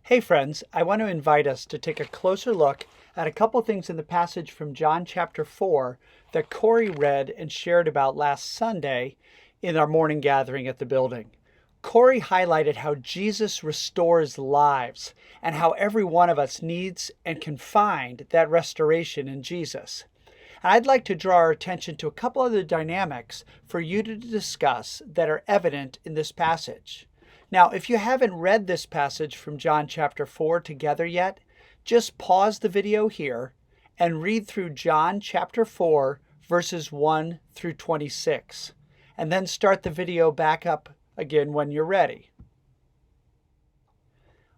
Hey friends, I want to invite us to take a closer look at a couple things in the passage from John chapter 4 that Corey read and shared about last Sunday in our morning gathering at the building. Corey highlighted how Jesus restores lives and how every one of us needs and can find that restoration in Jesus. And I'd like to draw our attention to a couple other dynamics for you to discuss that are evident in this passage. Now, if you haven't read this passage from John chapter 4 together yet, just pause the video here and read through John chapter 4, verses 1 through 26, and then start the video back up again when you're ready.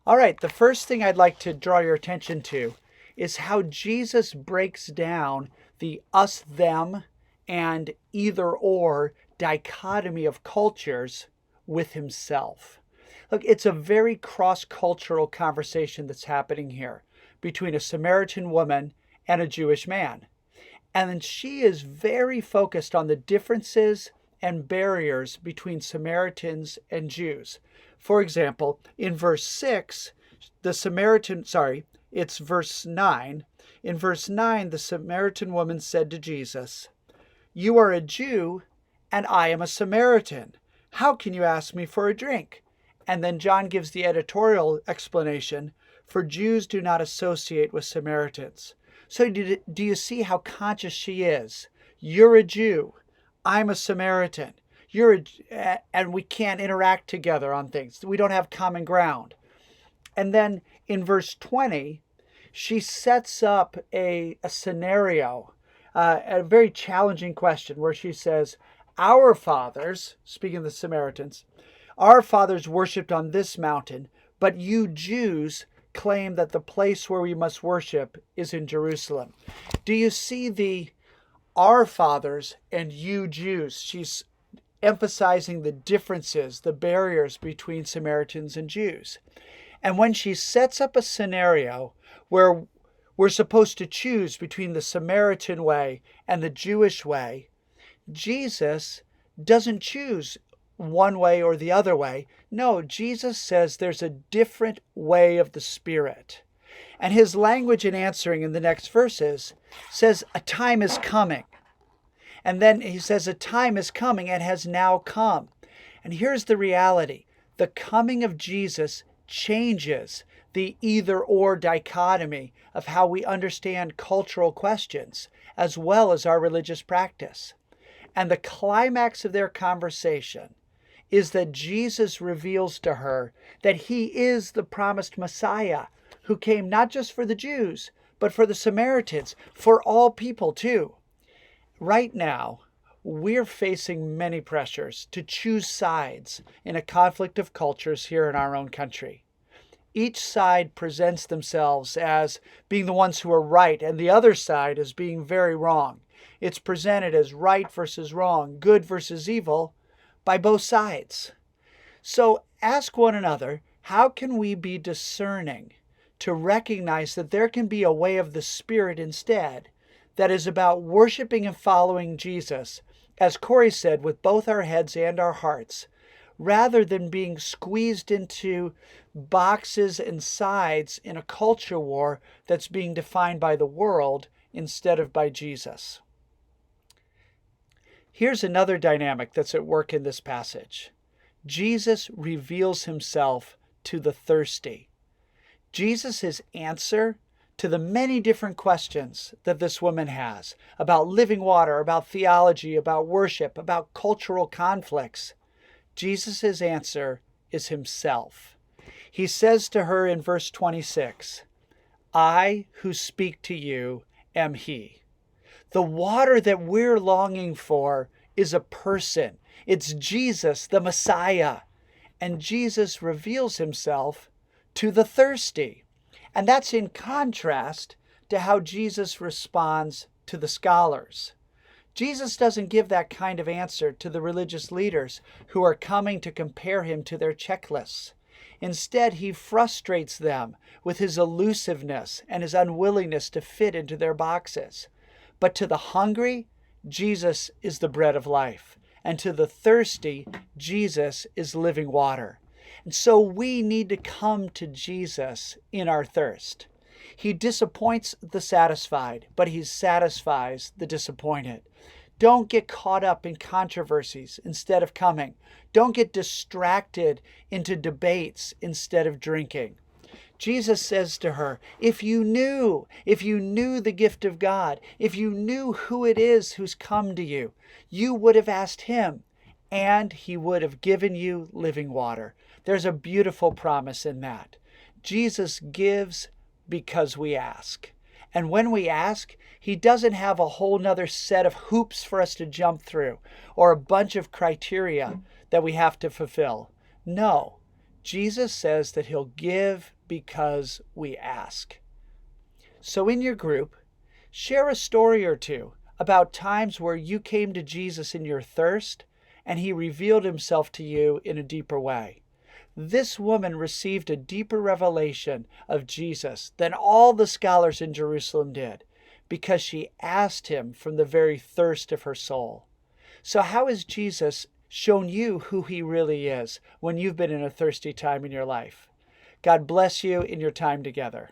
All right, the first thing I'd like to draw your attention to is how Jesus breaks down the us-them and either-or dichotomy of cultures with himself. Look, it's a very cross-cultural conversation that's happening here between a Samaritan woman and a Jewish man. And she is very focused on the differences and barriers between Samaritans and Jews. For example, in verse 6, it's verse 9. In verse 9, the Samaritan woman said to Jesus, "You are a Jew, and I am a Samaritan. How can you ask me for a drink?" And then John gives the editorial explanation, "For Jews do not associate with Samaritans." So do you see how conscious she is? You're a Jew. I'm a Samaritan. And we can't interact together on things. We don't have common ground. And then in verse 20, she sets up a scenario, a very challenging question where she says, "Our fathers," speaking of the Samaritans, "our fathers worshipped on this mountain, but you Jews claim that the place where we must worship is in Jerusalem." Do you see the "our fathers" and "you Jews"? She's emphasizing the differences, the barriers between Samaritans and Jews. And when she sets up a scenario where we're supposed to choose between the Samaritan way and the Jewish way, Jesus doesn't choose one way or the other way. No, Jesus says there's a different way of the Spirit. And his language in answering in the next verses says, "A time is coming." And then he says, "A time is coming and has now come." And here's the reality. The coming of Jesus changes the either-or dichotomy of how we understand cultural questions, as well as our religious practice. And the climax of their conversation is that Jesus reveals to her that he is the promised Messiah who came not just for the Jews, but for the Samaritans, for all people too. Right now, we're facing many pressures to choose sides in a conflict of cultures here in our own country. Each side presents themselves as being the ones who are right, and the other side as being very wrong. It's presented as right versus wrong, good versus evil, by both sides. So ask one another, how can we be discerning to recognize that there can be a way of the Spirit instead that is about worshiping and following Jesus, as Corey said, with both our heads and our hearts, rather than being squeezed into boxes and sides in a culture war that's being defined by the world instead of by Jesus. Here's another dynamic that's at work in this passage. Jesus reveals himself to the thirsty. Jesus' answer to the many different questions that this woman has about living water, about theology, about worship, about cultural conflicts, Jesus' answer is himself. He says to her in verse 26, "I who speak to you am he." The water that we're longing for is a person. It's Jesus, the Messiah. And Jesus reveals himself to the thirsty. And that's in contrast to how Jesus responds to the scholars. Jesus doesn't give that kind of answer to the religious leaders who are coming to compare him to their checklists. Instead, he frustrates them with his elusiveness and his unwillingness to fit into their boxes. But to the hungry, Jesus is the bread of life. And to the thirsty, Jesus is living water. So we need to come to Jesus in our thirst. He disappoints the satisfied, but he satisfies the disappointed. Don't get caught up in controversies instead of coming. Don't get distracted into debates instead of drinking. Jesus says to her, if you knew the gift of God, if you knew who it is who's come to you, you would have asked him, and he would have given you living water. There's a beautiful promise in that. Jesus gives because we ask. And when we ask, he doesn't have a whole nother set of hoops for us to jump through or a bunch of criteria that we have to fulfill. No, Jesus says that he'll give because we ask. So in your group, share a story or two about times where you came to Jesus in your thirst and he revealed himself to you in a deeper way. This woman received a deeper revelation of Jesus than all the scholars in Jerusalem did because she asked him from the very thirst of her soul. So how has Jesus shown you who he really is when you've been in a thirsty time in your life? God bless you in your time together.